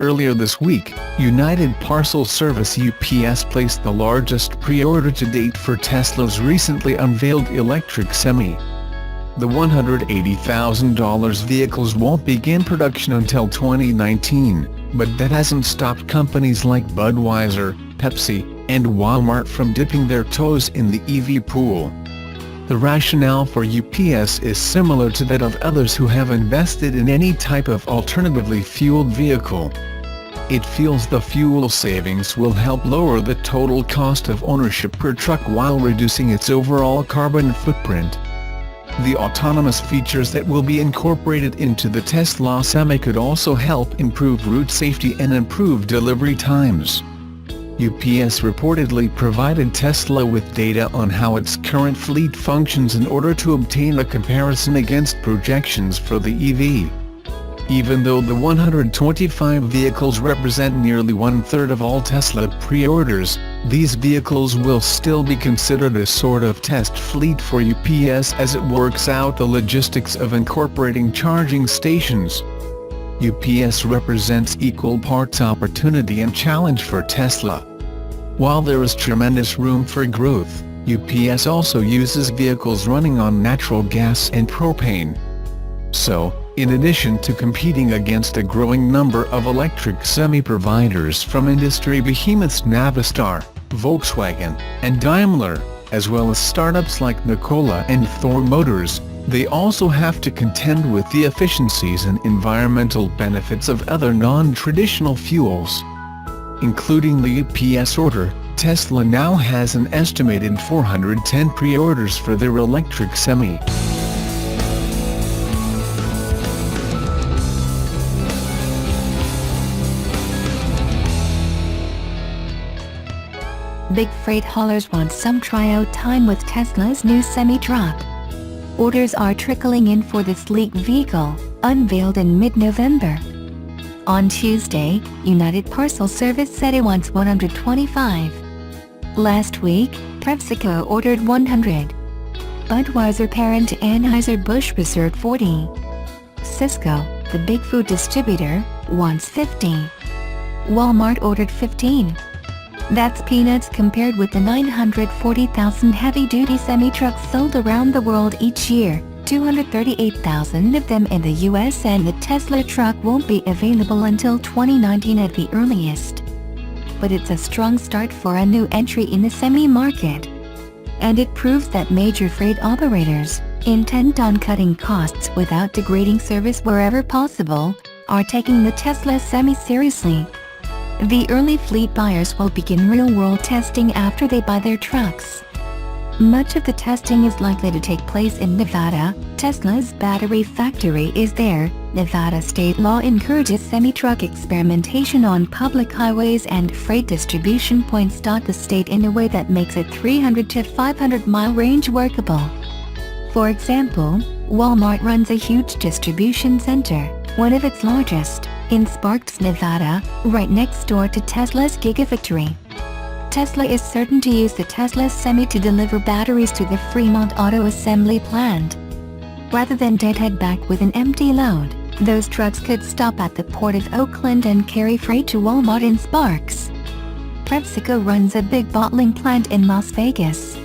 Earlier this week, United Parcel Service UPS placed the largest pre-order to date for Tesla's recently unveiled electric Semi. The $180,000 vehicles won't begin production until 2019, but that hasn't stopped companies like Budweiser, Pepsi, and Walmart from dipping their toes in the EV pool. The rationale for UPS is similar to that of others who have invested in any type of alternatively fueled vehicle. It feels the fuel savings will help lower the total cost of ownership per truck while reducing its overall carbon footprint. The autonomous features that will be incorporated into the Tesla Semi could also help improve route safety and improve delivery times. UPS reportedly provided Tesla with data on how its current fleet functions in order to obtain a comparison against projections for the EV. Even though the 125 vehicles represent nearly one-third of all Tesla pre-orders, these vehicles will still be considered a sort of test fleet for UPS as it works out the logistics of incorporating charging stations. UPS represents equal parts opportunity and challenge for Tesla. While there is tremendous room for growth, UPS also uses vehicles running on natural gas and propane. So, in addition to competing against a growing number of electric semi-providers from industry behemoths Navistar, Volkswagen, and Daimler, as well as startups like Nikola and Thor Motors, they also have to contend with the efficiencies and environmental benefits of other non-traditional fuels. Including the UPS order, Tesla now has an estimated 410 pre-orders for their electric Semi. Big freight haulers want some tryout time with Tesla's new semi-truck. Orders are trickling in for the sleek vehicle, unveiled in mid-November. On Tuesday, United Parcel Service said it wants 125. Last week, PepsiCo ordered 100. Budweiser parent Anheuser-Busch reserved 40. Cisco, the big food distributor, wants 50. Walmart ordered 15. That's peanuts compared with the 940,000 heavy-duty semi-trucks sold around the world each year, 238,000 of them in the US, and the Tesla truck won't be available until 2019 at the earliest. But it's a strong start for a new entry in the semi-market. And it proves that major freight operators, intent on cutting costs without degrading service wherever possible, are taking the Tesla Semi seriously. The early fleet buyers will begin real-world testing after they buy their trucks. Much of the testing is likely to take place in Nevada. Tesla's battery factory is there. Nevada state law encourages semi-truck experimentation on public highways and freight distribution points. The state in a way that makes a 300 to 500 mile range workable. For example, Walmart runs a huge distribution center, one of its largest, in Sparks, Nevada, right next door to Tesla's Gigafactory. Tesla is certain to use the Tesla Semi to deliver batteries to the Fremont Auto Assembly plant. Rather than deadhead back with an empty load, those trucks could stop at the Port of Oakland and carry freight to Walmart in Sparks. PepsiCo runs a big bottling plant in Las Vegas.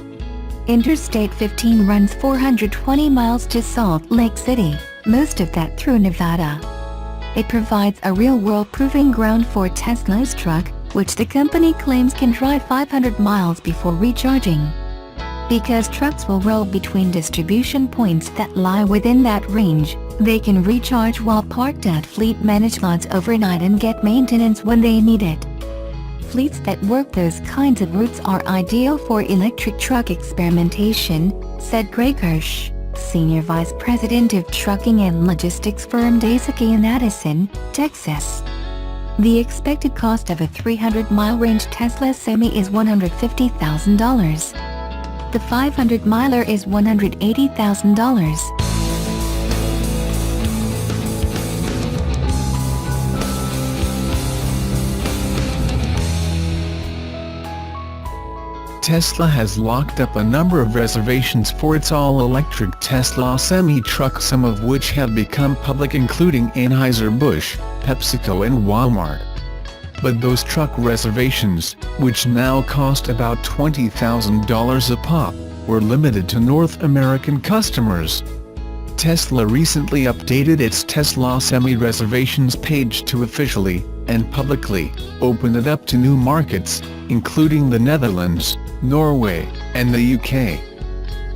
Interstate 15 runs 420 miles to Salt Lake City, most of that through Nevada. It provides a real-world proving ground for Tesla's truck, which the company claims can drive 500 miles before recharging. Because trucks will roll between distribution points that lie within that range, they can recharge while parked at fleet-managed lots overnight and get maintenance when they need it. Fleets that work those kinds of routes are ideal for electric truck experimentation, said Greg Hirsch, Senior Vice President of Trucking and Logistics firm Daisuke in Addison, Texas. The expected cost of a 300-mile range Tesla Semi is $150,000. The 500-miler is $180,000. Tesla has locked up a number of reservations for its all-electric Tesla semi-truck, some of which have become public, including Anheuser-Busch, PepsiCo and Walmart. But those truck reservations, which now cost about $20,000 a pop, were limited to North American customers. Tesla recently updated its Tesla Semi reservations page to officially, and publicly, open it up to new markets, including the Netherlands, Norway, and the UK.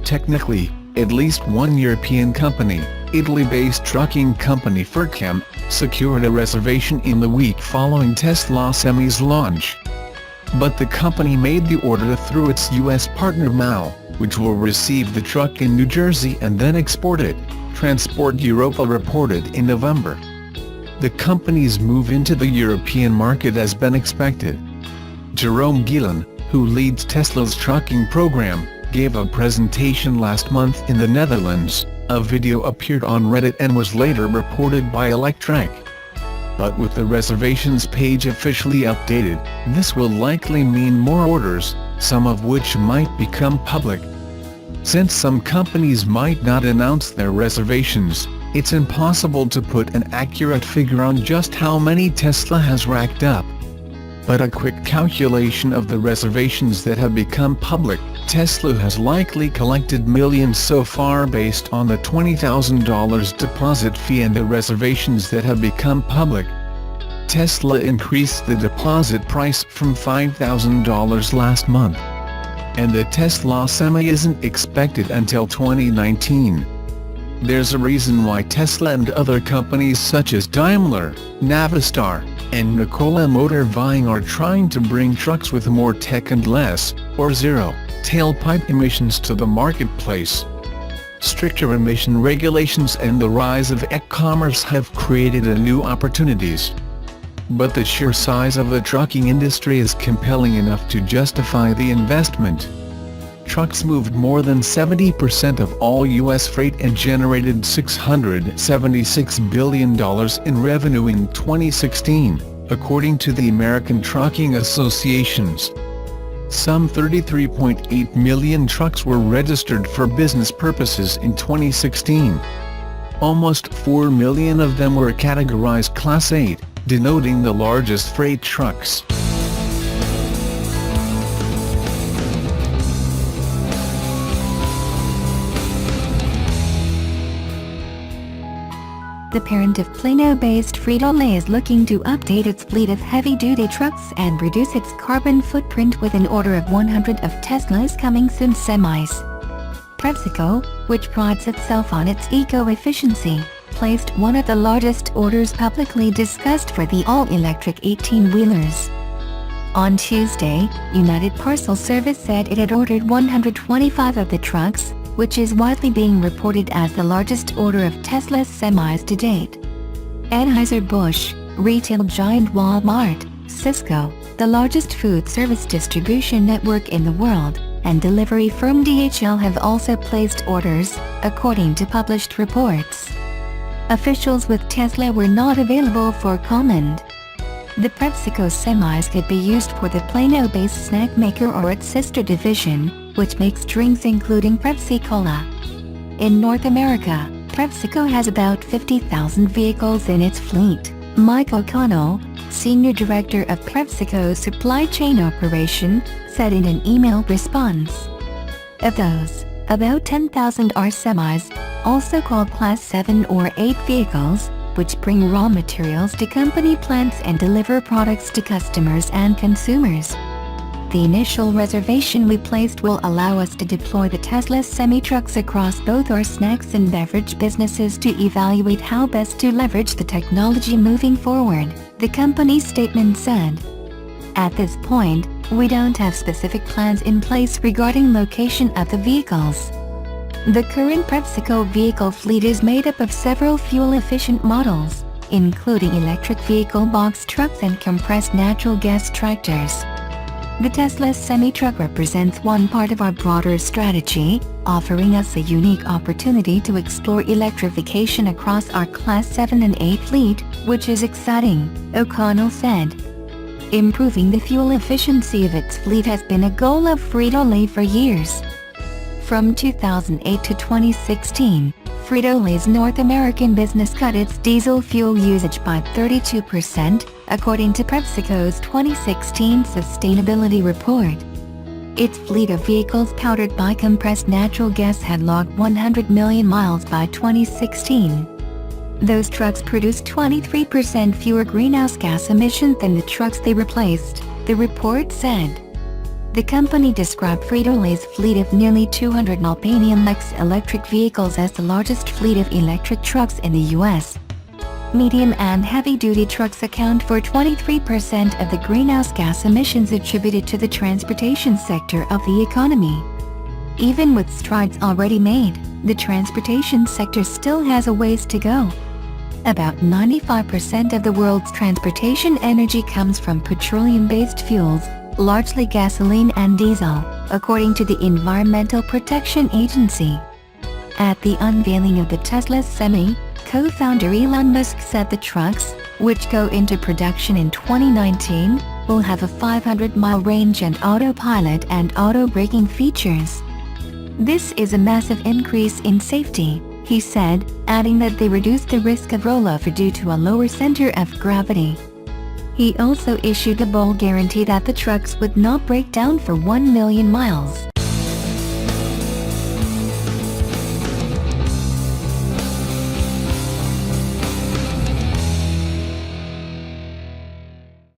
Technically, at least one European company, Italy-based trucking company Furcam, secured a reservation in the week following Tesla Semi's launch. But the company made the order through its US partner MAL, which will receive the truck in New Jersey and then export it, Transport Europa reported in November. The company's move into the European market has been expected. Jerome Gielen, who leads Tesla's trucking program, gave a presentation last month in the Netherlands. A video appeared on Reddit and was later reported by Electrek. But with the reservations page officially updated, this will likely mean more orders, some of which might become public. Since some companies might not announce their reservations, it's impossible to put an accurate figure on just how many Tesla has racked up. But a quick calculation of the reservations that have become public, Tesla has likely collected millions so far based on the $20,000 deposit fee and the reservations that have become public. Tesla increased the deposit price from $5,000 last month. And the Tesla Semi isn't expected until 2019. There's a reason why Tesla and other companies such as Daimler, Navistar, and Nikola Motor Vying are trying to bring trucks with more tech and less, or zero, tailpipe emissions to the marketplace. Stricter emission regulations and the rise of e-commerce have created new opportunities. But the sheer size of the trucking industry is compelling enough to justify the investment. Trucks moved more than 70% of all U.S. freight and generated $676 billion in revenue in 2016, according to the American Trucking Associations. Some 33.8 million trucks were registered for business purposes in 2016. Almost 4 million of them were categorized Class 8, denoting the largest freight trucks. The parent of Plano-based Frito-Lay is looking to update its fleet of heavy-duty trucks and reduce its carbon footprint with an order of 100 of Tesla's coming soon semis. PepsiCo, which prides itself on its eco-efficiency, placed one of the largest orders publicly discussed for the all-electric 18-wheelers. On Tuesday, United Parcel Service said it had ordered 125 of the trucks, which is widely being reported as the largest order of Tesla's semis to date. Anheuser-Busch, retail giant Walmart, Cisco, the largest food service distribution network in the world, and delivery firm DHL have also placed orders, according to published reports. Officials with Tesla were not available for comment. The PepsiCo semis could be used for the Plano-based snack maker or its sister division, which makes drinks including Pepsi Cola. In North America, PepsiCo has about 50,000 vehicles in its fleet, Mike O'Connell, Senior Director of PepsiCo's Supply Chain Operation, said in an email response. Of those, about 10,000 are semis, also called Class 7 or 8 vehicles, which bring raw materials to company plants and deliver products to customers and consumers. The initial reservation we placed will allow us to deploy the Tesla semi-trucks across both our snacks and beverage businesses to evaluate how best to leverage the technology moving forward, the company's statement said. At this point, we don't have specific plans in place regarding location of the vehicles. The current PepsiCo vehicle fleet is made up of several fuel-efficient models, including electric vehicle box trucks and compressed natural gas tractors. The Tesla semi-truck represents one part of our broader strategy, offering us a unique opportunity to explore electrification across our Class 7 and 8 fleet, which is exciting, O'Connell said. Improving the fuel efficiency of its fleet has been a goal of Frito-Lay for years. From 2008 to 2016, Frito-Lay's North American business cut its diesel fuel usage by 32%, according to PepsiCo's 2016 sustainability report. Its fleet of vehicles powered by compressed natural gas had logged 100 million miles by 2016. Those trucks produced 23% fewer greenhouse gas emissions than the trucks they replaced, the report said. The company described Frito-Lay's fleet of nearly 200 Alpine X electric vehicles as the largest fleet of electric trucks in the U.S. Medium and heavy-duty trucks account for 23% of the greenhouse gas emissions attributed to the transportation sector of the economy. Even with strides already made, the transportation sector still has a ways to go. About 95% of the world's transportation energy comes from petroleum-based fuels, largely gasoline and diesel, according to the Environmental Protection Agency. At the unveiling of the Tesla Semi, co-founder Elon Musk said the trucks, which go into production in 2019, will have a 500-mile range and autopilot and auto-braking features. This is a massive increase in safety, he said, adding that they reduce the risk of rollover due to a lower center of gravity. He also issued a bold guarantee that the trucks would not break down for 1 million miles.